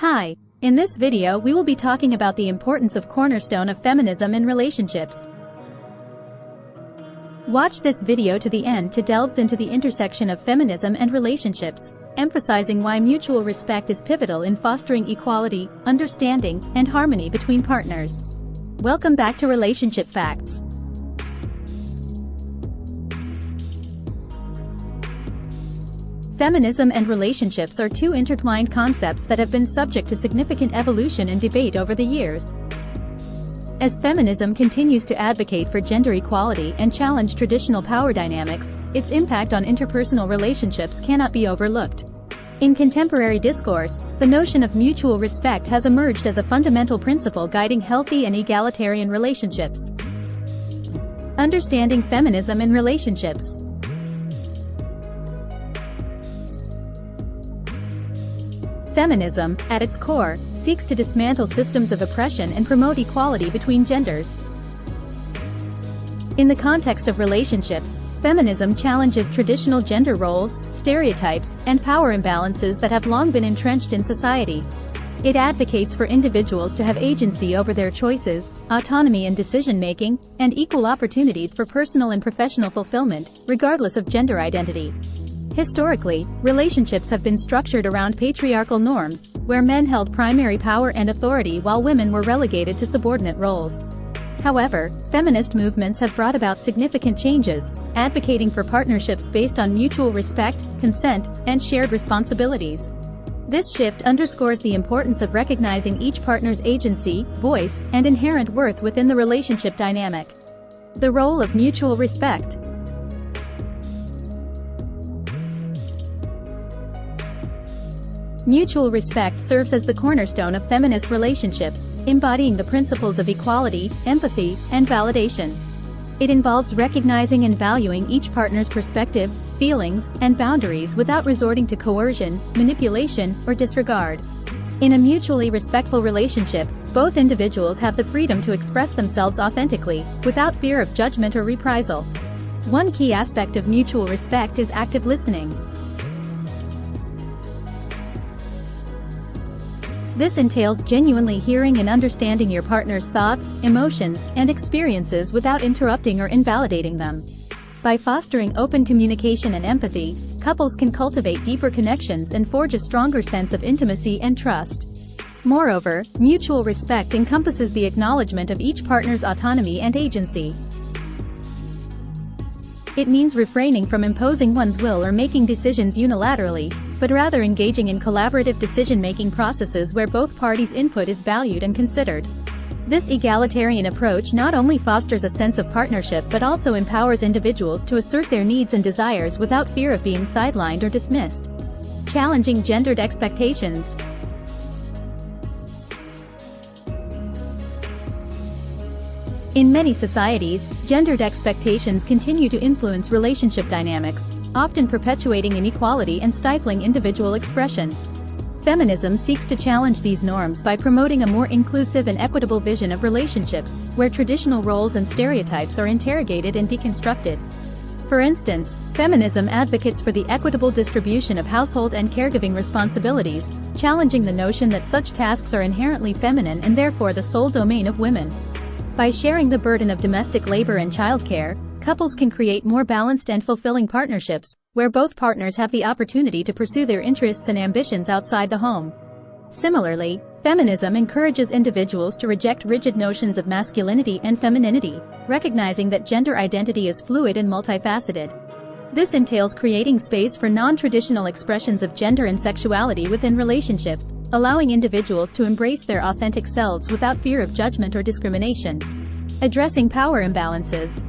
Hi, in this video we will be talking about the importance of cornerstone of feminism in relationships. Watch this video to the end to delve into the intersection of feminism and relationships, emphasizing why mutual respect is pivotal in fostering equality, understanding, and harmony between partners. Welcome back to Relationship Facts. Feminism and relationships are two intertwined concepts that have been subject to significant evolution and debate over the years. As feminism continues to advocate for gender equality and challenge traditional power dynamics, its impact on interpersonal relationships cannot be overlooked. In contemporary discourse, the notion of mutual respect has emerged as a fundamental principle guiding healthy and egalitarian relationships. Understanding feminism in relationships. Feminism, at its core, seeks to dismantle systems of oppression and promote equality between genders. In the context of relationships, feminism challenges traditional gender roles, stereotypes, and power imbalances that have long been entrenched in society. It advocates for individuals to have agency over their choices, autonomy in decision-making, and equal opportunities for personal and professional fulfillment, regardless of gender identity. Historically, relationships have been structured around patriarchal norms, where men held primary power and authority while women were relegated to subordinate roles. However, feminist movements have brought about significant changes, advocating for partnerships based on mutual respect, consent, and shared responsibilities. This shift underscores the importance of recognizing each partner's agency, voice, and inherent worth within the relationship dynamic. The role of mutual respect. Mutual respect serves as the cornerstone of feminist relationships, embodying the principles of equality, empathy, and validation. It involves recognizing and valuing each partner's perspectives, feelings, and boundaries without resorting to coercion, manipulation, or disregard. In a mutually respectful relationship, both individuals have the freedom to express themselves authentically, without fear of judgment or reprisal. One key aspect of mutual respect is active listening. This entails genuinely hearing and understanding your partner's thoughts, emotions, and experiences without interrupting or invalidating them. By fostering open communication and empathy, couples can cultivate deeper connections and forge a stronger sense of intimacy and trust. Moreover, mutual respect encompasses the acknowledgement of each partner's autonomy and agency. It means refraining from imposing one's will or making decisions unilaterally, but rather engaging in collaborative decision-making processes where both parties' input is valued and considered. This egalitarian approach not only fosters a sense of partnership but also empowers individuals to assert their needs and desires without fear of being sidelined or dismissed. Challenging gendered expectations. In many societies, gendered expectations continue to influence relationship dynamics, often perpetuating inequality and stifling individual expression. Feminism seeks to challenge these norms by promoting a more inclusive and equitable vision of relationships, where traditional roles and stereotypes are interrogated and deconstructed. For instance, feminism advocates for the equitable distribution of household and caregiving responsibilities, challenging the notion that such tasks are inherently feminine and therefore the sole domain of women. By sharing the burden of domestic labor and childcare, couples can create more balanced and fulfilling partnerships, where both partners have the opportunity to pursue their interests and ambitions outside the home. Similarly, feminism encourages individuals to reject rigid notions of masculinity and femininity, recognizing that gender identity is fluid and multifaceted. This entails creating space for non-traditional expressions of gender and sexuality within relationships, allowing individuals to embrace their authentic selves without fear of judgment or discrimination. Addressing power imbalances.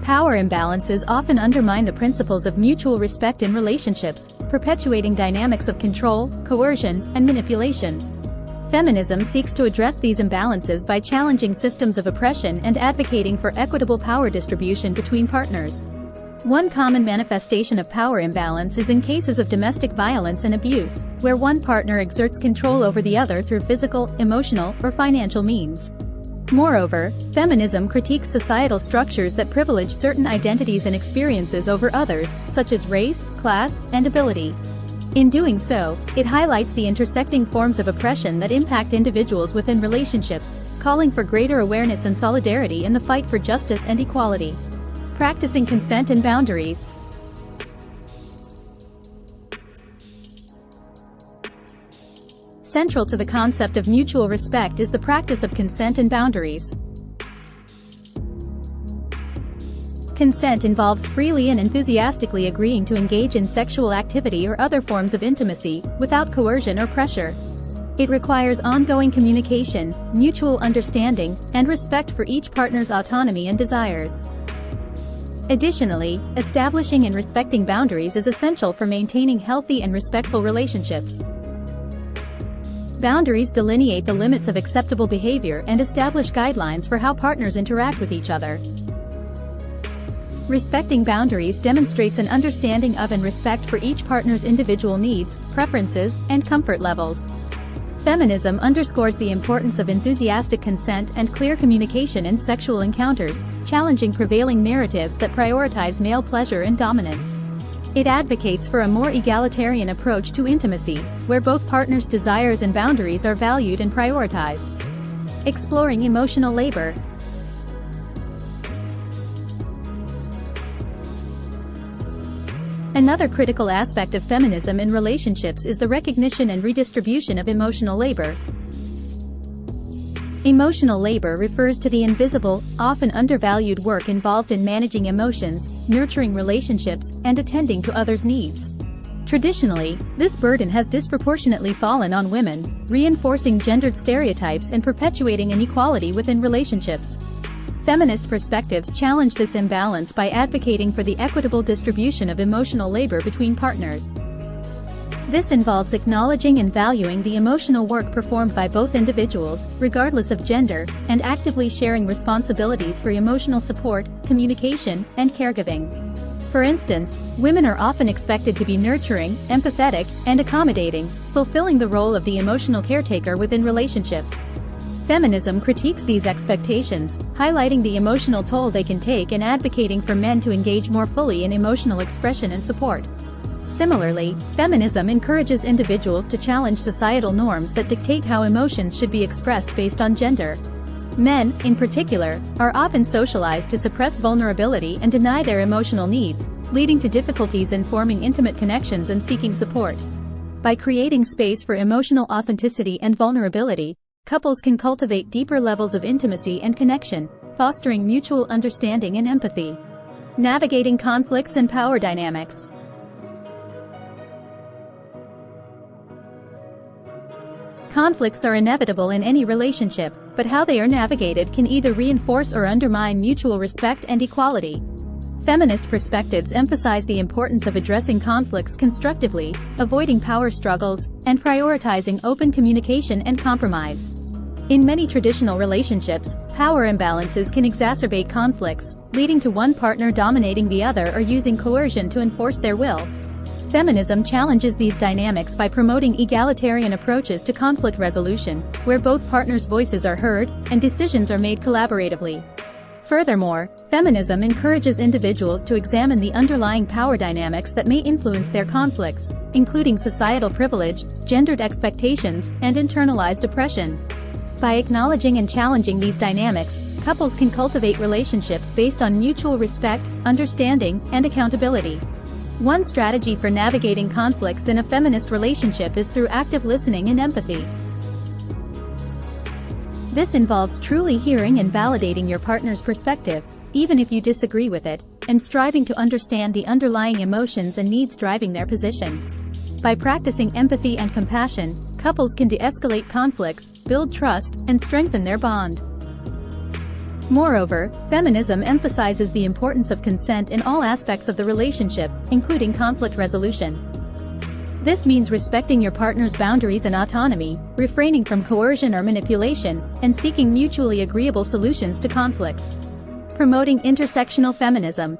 Power imbalances often undermine the principles of mutual respect in relationships, perpetuating dynamics of control, coercion, and manipulation. Feminism seeks to address these imbalances by challenging systems of oppression and advocating for equitable power distribution between partners. One common manifestation of power imbalance is in cases of domestic violence and abuse, where one partner exerts control over the other through physical, emotional, or financial means. Moreover, feminism critiques societal structures that privilege certain identities and experiences over others, such as race, class, and ability. In doing so, it highlights the intersecting forms of oppression that impact individuals within relationships, calling for greater awareness and solidarity in the fight for justice and equality. Practicing consent and boundaries. Central to the concept of mutual respect is the practice of consent and boundaries. Consent involves freely and enthusiastically agreeing to engage in sexual activity or other forms of intimacy, without coercion or pressure. It requires ongoing communication, mutual understanding, and respect for each partner's autonomy and desires. Additionally, establishing and respecting boundaries is essential for maintaining healthy and respectful relationships. Boundaries delineate the limits of acceptable behavior and establish guidelines for how partners interact with each other. Respecting boundaries demonstrates an understanding of and respect for each partner's individual needs, preferences, and comfort levels. Feminism underscores the importance of enthusiastic consent and clear communication in sexual encounters, challenging prevailing narratives that prioritize male pleasure and dominance. It advocates for a more egalitarian approach to intimacy, where both partners' desires and boundaries are valued and prioritized. Exploring emotional labor. Another critical aspect of feminism in relationships is the recognition and redistribution of emotional labor. Emotional labor refers to the invisible, often undervalued work involved in managing emotions, nurturing relationships, and attending to others' needs. Traditionally, this burden has disproportionately fallen on women, reinforcing gendered stereotypes and perpetuating inequality within relationships. Feminist perspectives challenge this imbalance by advocating for the equitable distribution of emotional labor between partners. This involves acknowledging and valuing the emotional work performed by both individuals, regardless of gender, and actively sharing responsibilities for emotional support, communication, and caregiving. For instance, women are often expected to be nurturing, empathetic, and accommodating, fulfilling the role of the emotional caretaker within relationships. Feminism critiques these expectations, highlighting the emotional toll they can take and advocating for men to engage more fully in emotional expression and support. Similarly, feminism encourages individuals to challenge societal norms that dictate how emotions should be expressed based on gender. Men, in particular, are often socialized to suppress vulnerability and deny their emotional needs, leading to difficulties in forming intimate connections and seeking support. By creating space for emotional authenticity and vulnerability, couples can cultivate deeper levels of intimacy and connection, fostering mutual understanding and empathy. Navigating conflicts and power dynamics. Conflicts are inevitable in any relationship, but how they are navigated can either reinforce or undermine mutual respect and equality. Feminist perspectives emphasize the importance of addressing conflicts constructively, avoiding power struggles, and prioritizing open communication and compromise. In many traditional relationships, power imbalances can exacerbate conflicts, leading to one partner dominating the other or using coercion to enforce their will. Feminism challenges these dynamics by promoting egalitarian approaches to conflict resolution, where both partners' voices are heard and decisions are made collaboratively. Furthermore, feminism encourages individuals to examine the underlying power dynamics that may influence their conflicts, including societal privilege, gendered expectations, and internalized oppression. By acknowledging and challenging these dynamics, couples can cultivate relationships based on mutual respect, understanding, and accountability. One strategy for navigating conflicts in a feminist relationship is through active listening and empathy. This involves truly hearing and validating your partner's perspective, even if you disagree with it, and striving to understand the underlying emotions and needs driving their position. By practicing empathy and compassion, couples can de-escalate conflicts, build trust, and strengthen their bond. Moreover, feminism emphasizes the importance of consent in all aspects of the relationship, including conflict resolution. This means respecting your partner's boundaries and autonomy, refraining from coercion or manipulation, and seeking mutually agreeable solutions to conflicts. Promoting intersectional feminism.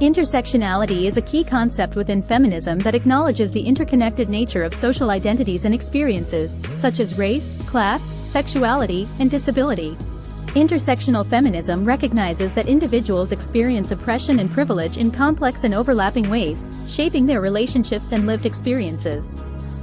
Intersectionality is a key concept within feminism that acknowledges the interconnected nature of social identities and experiences, such as race, class, sexuality, and disability. Intersectional feminism recognizes that individuals experience oppression and privilege in complex and overlapping ways, shaping their relationships and lived experiences.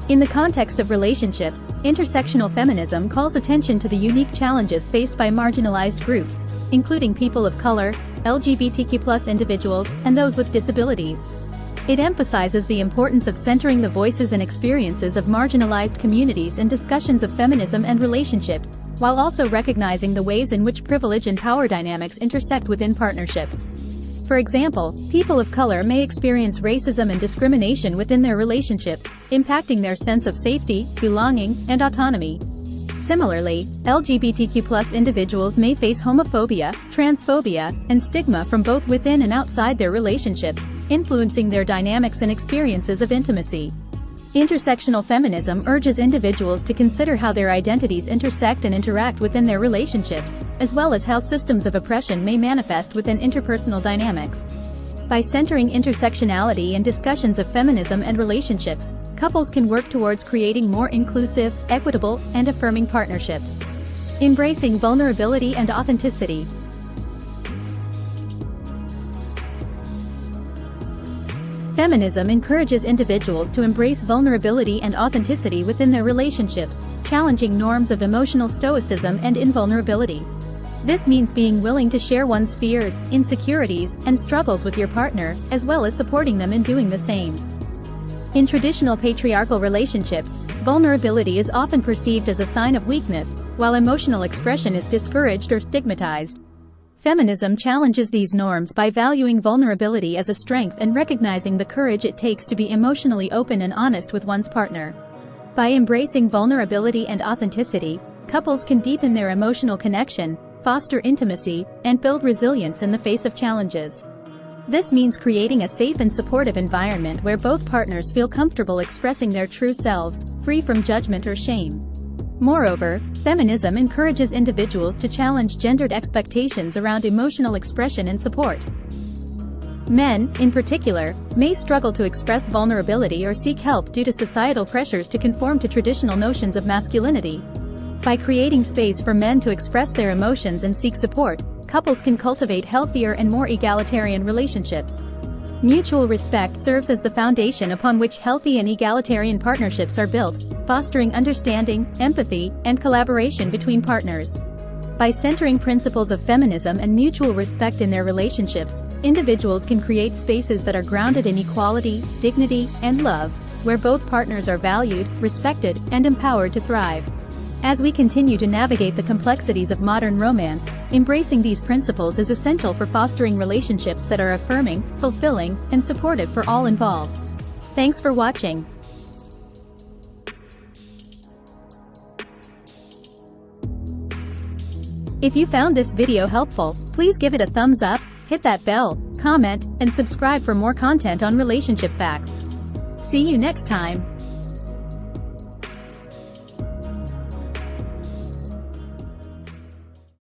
In the context of relationships, intersectional feminism calls attention to the unique challenges faced by marginalized groups, including people of color, LGBTQ+ individuals, and those with disabilities. It emphasizes the importance of centering the voices and experiences of marginalized communities in discussions of feminism and relationships, while also recognizing the ways in which privilege and power dynamics intersect within partnerships. For example, people of color may experience racism and discrimination within their relationships, impacting their sense of safety, belonging, and autonomy. Similarly, LGBTQ+ individuals may face homophobia, transphobia, and stigma from both within and outside their relationships, influencing their dynamics and experiences of intimacy. Intersectional feminism urges individuals to consider how their identities intersect and interact within their relationships, as well as how systems of oppression may manifest within interpersonal dynamics. By centering intersectionality in discussions of feminism and relationships, couples can work towards creating more inclusive, equitable, and affirming partnerships. Embracing vulnerability and authenticity. Feminism encourages individuals to embrace vulnerability and authenticity within their relationships, challenging norms of emotional stoicism and invulnerability. This means being willing to share one's fears, insecurities, and struggles with your partner, as well as supporting them in doing the same. In traditional patriarchal relationships, vulnerability is often perceived as a sign of weakness, while emotional expression is discouraged or stigmatized. Feminism challenges these norms by valuing vulnerability as a strength and recognizing the courage it takes to be emotionally open and honest with one's partner. By embracing vulnerability and authenticity, couples can deepen their emotional connection, foster intimacy, and build resilience in the face of challenges. This means creating a safe and supportive environment where both partners feel comfortable expressing their true selves, free from judgment or shame. Moreover, feminism encourages individuals to challenge gendered expectations around emotional expression and support. Men, in particular, may struggle to express vulnerability or seek help due to societal pressures to conform to traditional notions of masculinity. By creating space for men to express their emotions and seek support, couples can cultivate healthier and more egalitarian relationships. Mutual respect serves as the foundation upon which healthy and egalitarian partnerships are built, fostering understanding, empathy, and collaboration between partners. By centering principles of feminism and mutual respect in their relationships, individuals can create spaces that are grounded in equality, dignity, and love, where both partners are valued, respected, and empowered to thrive. As we continue to navigate the complexities of modern romance, embracing these principles is essential for fostering relationships that are affirming, fulfilling, and supportive for all involved. Thanks for watching. If you found this video helpful, please give it a thumbs up, hit that bell, comment, and subscribe for more content on relationship facts. See you next time.